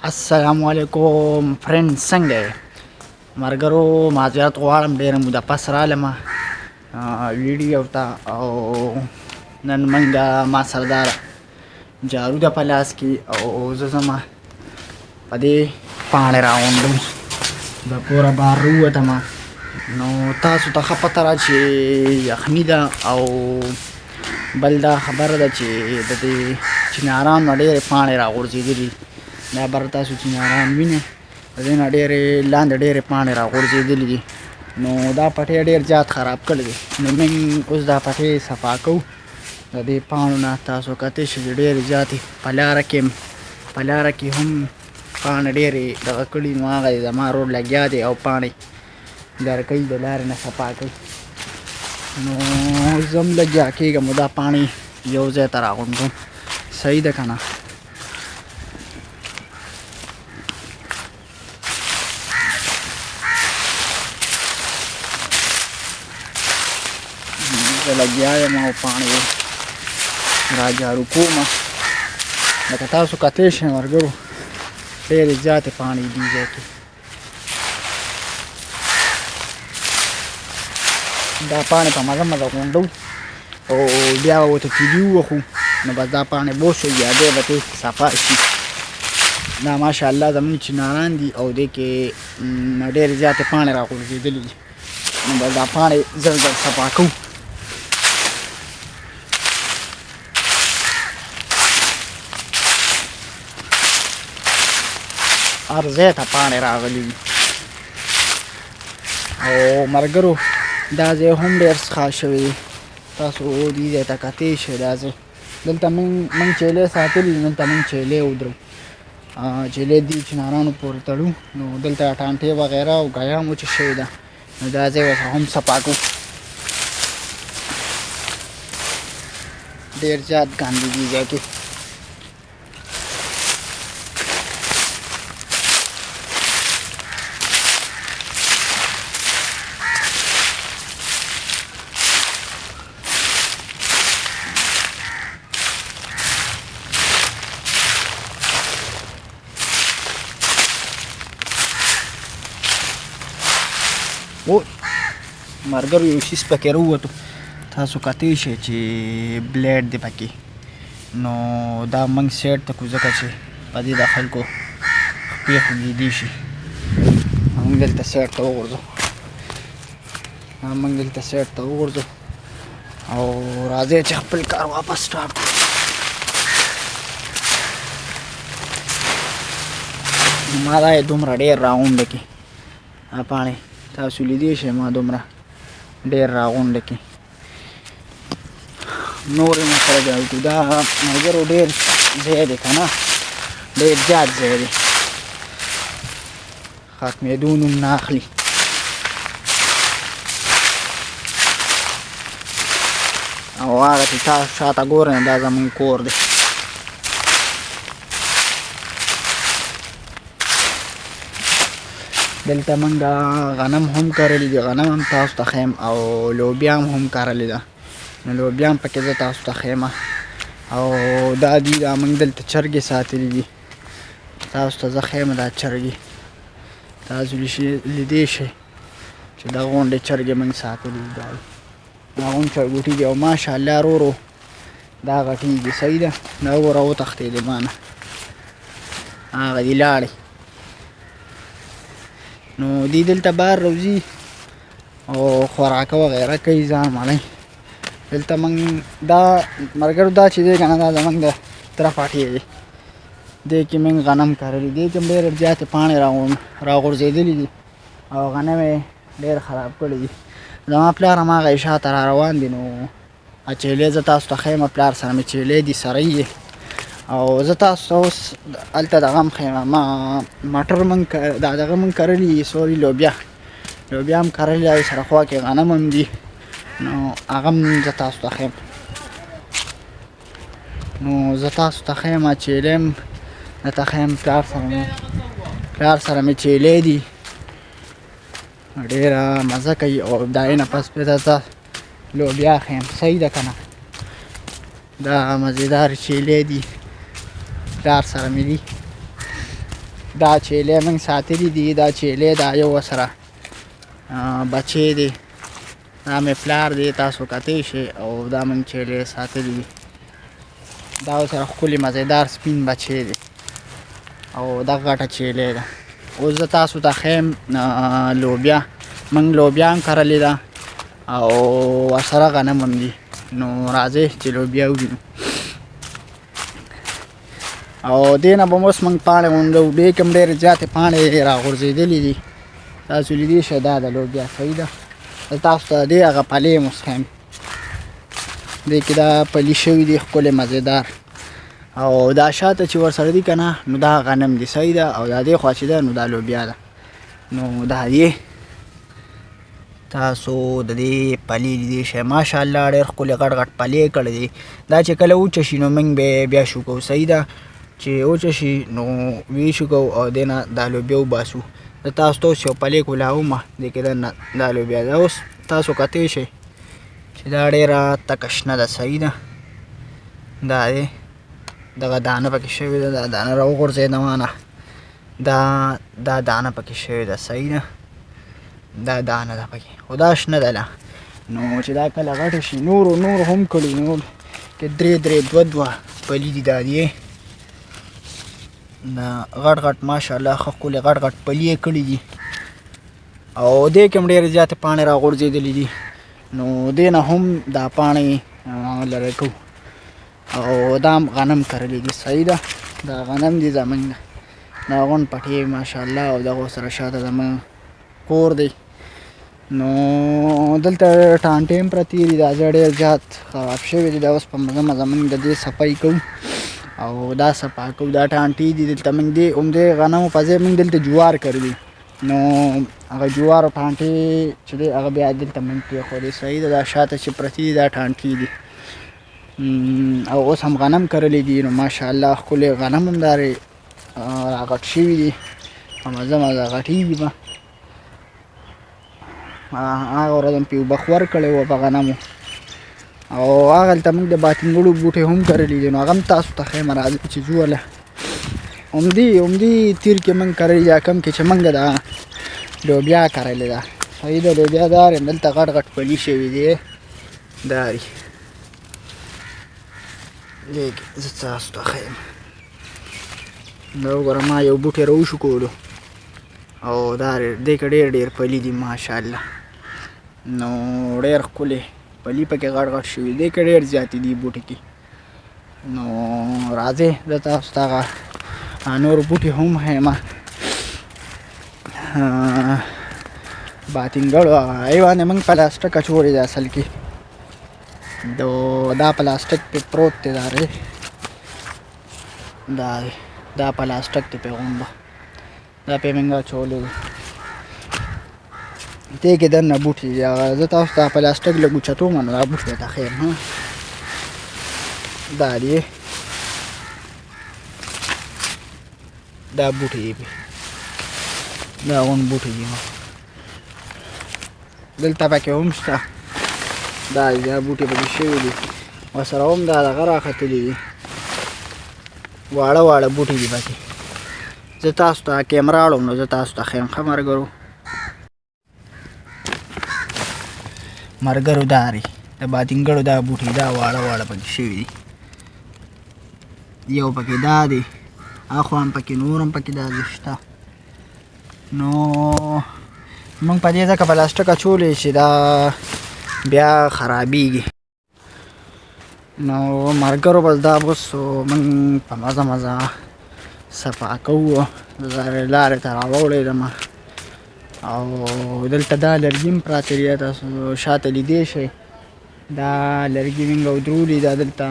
السلام علیکم فرند څنګه یې ملګرو معذرت غواړم ډېره موده پس رالمه ویډیو ته او نن منګه ما سره دا جارو ده په لاس کې او زه ځمه په دې پاڼې راغونډم د کوره بهر راووتمه نو تاسو ته ښه پته را چې یخني ده او بل دا خبره ده چې د دې چنارانو نه ډېرې پاڼې راغورځېدلي دا بر تاسو چناران وینئ د دې نه ډېرې لاندې ډېرې پاڼې راغورځېدلي دي نو دا پټی ډېر زیات خراب کړی دی نو موږ اوس دا پټی صفا کوو د دې پاڼو نه تاسو کتلی شئ چې ډېرې زیاتې په لاره کې هم پاڼې ډېرې دغه کړي نو هغه زما روډ لګیا دی او پاڼې لرګی د لارې نه صفا کوي نو زه هم لګیا کېږم دا پاڼې یو ځای ته راغونډوم صحیح ده که نه زه لګیا یم او پاڼې را جارو کومه لکه تاسو کتلی شئ ملګرو ډېرې زیاتې پاڼې دي ځای کې دا پاڼې په مزه غونډو او بیا به ورته کیلي ووهو نو بس دا پاڼې بوس شو بیا دی به ترې صفا شي دا ماشاءالله زمونږ چناران دي او دې کې ډېرې زیاتې پاڼې راغورځېدلې دي نو بس دا پاڼې زر صفا کوو هر ځای ته پاڼې راغلي دي او ملګرو دا ځای هم ډېر څښا شوی دی تاسو دې ځای ته کتلی شئ دا ځای دلته موږ چیلې ساتلي دي دلته موږ چیلې ودرو چیلې دي چنارانو پورې تړو نو دلته ټانټې وغیره او ګیا هم وچه شوې ده نو دا ځای ورسره هم صفا کوو ډېر زیات ګاندې دي ځای کې او ملګرو یو څیز پکې راووتو تاسو کتلی شئ چې بلیډ دی پکې نو دا موږ سایډ ته کړو ځکه چې په دې د خلکو خپې خوږېدی شي موږ دلته سایډ ته وغورځو او راځئ چې خپل کار واپس سټارټ کړو ما دا یې دومره ډېر راغونډه کې پاڼې تاسو لیدی شئ ما دومره ډېر راغونډه کې نور یې سره جارو کړو دا ملګرو ډېر ځای دی که نه ډېر زیات ځای دی ختمېدو نوم نه اخلي او هغه چې تاسو شاته ګورئ دا زموږ کور دی دلته موږ غنم هم کرلی دي غنم هم تاسو ته ښیم او لوبیا هم کرلې ده نو لوبیا هم پکې زه تاسو ته ښیمه او دا دي دا موږ دلته چرګې ساتلي دي تاسو ته زه ښیم دا چرګې تاسو لیدی شئ چې دا غونډې چرګې موږ ساتلي دي دا غونډ چرګوټي دي او ماشاءالله ورو دا غټېږي صحیح ده دا وګوره وتښتېدې ما نه هغه دي لاړې نو دی دلته بهر روځي او خوراکه وغیره کوي ځان مړی دلته موږ دا ملګرو دا چې دی که نه دا زموږ د تره پاټی دی دې کې موږ غنم کرلي دې کې هم ډېرې زیاتې پاڼې راغورځېدلي دي او غنم یې ډېر خراب کړي دي زما پلار هماغه شاته را روان دي نو چیلې زه تاسو ته ښیم پلار سره مې چیلې دي سره یې او زه تاسو ته اوس هلته دغه هم ښیم ما مټر دغه موږ کرلي سوري لوبیا هم کرلي دی سره خوا کې غنم هم دي نو هغه هم زه تاسو ته ښیم نو زه تاسو ته ښیم چیلې هم درته ښیم پلار سره مې چیلې دي ډېره مزه کوي او د هغې نه پس بیا درته لوبیا ښیم صحیح ده که نه دا مزیدار چیلې دي پلار سره مې دي دا چیلې موږ ساتلي دي. دا چیلې دا یو ورسره بچی دی. دا مې پلار دی، تاسو کتی شئ. او دا موږ چیلې ساتلي دي. دا ورسره ښکلي مزېدار سپین بچی دی او دا غټه چیلې ده. اوس زه تاسو ته ښیم لوبیا. موږ لوبیا هم کرلې ده او ورسره غنم هم دي. نو راځئ چې لوبیا ووینو. او دې نه به اوس موږ پاڼې غونډو. دې کې هم ډېرې زیاتې پاڼې راغورځېدلې دي. تاسو لیدی شئ دا د لوبیا صحیح ده. زه تاسو ته دې هغه پلې هم اوس ښیم. دې کې دا پلي شوي دي ښکلې مزېدار. او دا شاته چې ورسره دي که نه نو دا غنم دي صحیح ده. او دا دې خوا چې ده نو دا لوبیا ده. نو دا دې تاسو د دې پلي لیدی شئ. ماشاءالله ډېر ښکلې غټ غټ پلې کړی دي. دا چې کله وچه شي نو موږ به بیا شو کوو صحیح ده. چې وچه شي نو ویشو کوو او دې نه دا لوبیا وباسو. زه تاسو ته اوس یو پلې کولاومه. دې کې دننه دا لوبیا ده. اوس تاسو کتی شئ چې دا ډېره تکه شنه ده صحیح ده. دا دی دغه دانه پکې شوې ده. دا دانه راوغورځېده مانه. دا دانه پکې شوې ده صحیح ده. دا دانه ده پکې خو دا شنه ده لا. نو چې دا کله غټه شي نور هم کړي نور کې درې دوه پلي دي. دا دی دا غټ غټ ماشاءالله ښه ښکلې غټ غټ پلي یې کړي دي. او دې کې هم ډېرې زیاتې پاڼې راغورځېدلې دي. نو دې نه هم دا پاڼې لرې کوو. او دا هم غنم کرلي دي صحیح ده. دا غنم دي زموږ نه. دا غونډ پټې ماشاءالله. او دغه سره شاته زموږ کور دی. نو دلته ټانټې هم پرتې دي. دا ځای ډېر زیات خراب شوي دي. دا اوس په مزه موږ د دې صفایي کوو او دا صفا کوو. دا ټانټې دي دلته موږ دې عمدې غنمو په ځای موږ دلته جوار کرلي. نو هغه جوارو ټانټې چې دی هغه بیا دلته موږ پرېښودې صحیح ده. دا شاته چې پرتې دي دا ټانټې دي. او اوس هم غنم کرلي دي. نو ماشاءالله ښکلې غنم هم دارې راغټ شوي دي. په مزه غټېږي به. هغه ورځ هم پې اوبه خور کړی وه په غنمو. او هغلته موږ د باتینګړو بوټي هم کرلي دي. نو هغه هم تاسو ته ښیم راځئ چې ځو هله. عمدې تیر کې موږ کرلي دا کم کې چې موږ دا لوبیا کرلې ده صحیح ده. لوبیا دارې دلته غټ غټ پلي شوي دي. داري لیک زه تاسو ته ښیم. دا وګوره ما یو بوټی راوشو کولو او دا دې کې ډېر پلي دي ماشاءالله. نو ډېر ښکلې پلي پکې غټ غټ شوي. دې کې ډېر زیاتې دي بوټي کې. نو راځئ زه تاسو ته هغه نور بوټي هم ښیم. باتینګړو هغه باندې موږ پلاستیک اچولی دی اصل کې. دا پلاستیک پې پروت دی. دا پلاستیک دی پې غونډه. دا پې موږ اچولی دی. دې کې دننه بوټي دي. هغه زه تاسو ته پلاستیک لږ اوچتوم نو دا بوټي درته ښیم. دا دی دا بوټي دي. دا غونډ بوټي دي. دلته پکې هم شته. دا بوټي پکې شوي دي. ورسره هم دا دغه راختلي دي. واړه بوټي دي پکې. زه تاسو ته کیمرا اړوم نو زه تاسو ته ښیم ښه ملګرو. ملګرو دا دی د باتینګړو دا بوټي دا واړه پکې شوي دي. یو پکې دا دی. اخوا هم پکې نور هم پکې دا شته. نو موږ په دې ځکه پلاستیک اچولی چې دا بیا خرابېږي. نو ملګرو بس دا اوس موږ په مزه صفا کوو. لارې ته راوړېدم او دلته دا لرګي هم پراته دي. تاسو شاته لیدی شئ. دا لرګي موږ ودرولي. دا دلته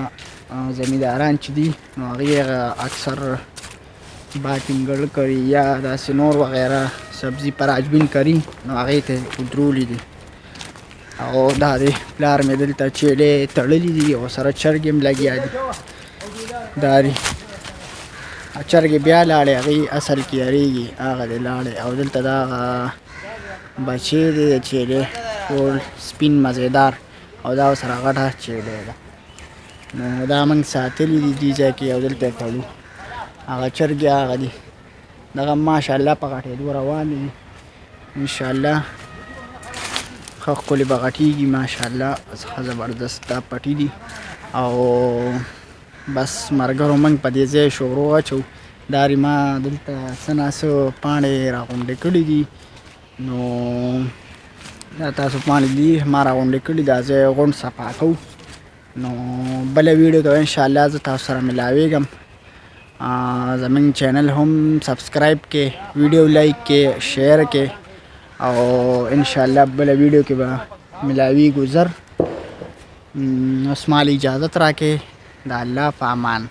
زمینداران چې دي نو هغوی اکثر باتینګړ کري یا داسې نور وغیره سبزي پراجبین کري نو هغې ته ودرولي دي. او دا دی پلار مې دلته چیلې تړلي دي او سره چرګې هم لګیا دي. دا دی چرګې بیا لاړې هغې اصل کې یارېږي هغه دی لاړې. او دلته دا بچې دی د چیلې ټول سپین مزېدار او دا ورسره غټه چیلې ده. نو دا موږ ساتلي دي دې ځای کې او دلته یې تړو. هغه چرګې هغه دي دغه ماشاءالله په غټېدو روان دي ان شاء الله ښه ښکلې به غټېږي ماشاءالله څخه زبردست دا پټي دي او بس ملګرو موږ په دې ځای شروع اچو دا ما دلته څه ناڅه پاڼې راغونډې کړي دي نو دا تاسو پاڼې دي ما راغونډې کړي دا ځای غونډ صفا کوو نو بله ویډیو ته انشاءالله زه تاسو سره ملاویږم زمونږ چینل هم سبسکرایب کې ویډیو لایک کې شیر کې او انشاءالله بله ویډیو کې به ملاویږو زر اوس مال اجازت راکې د الله په امان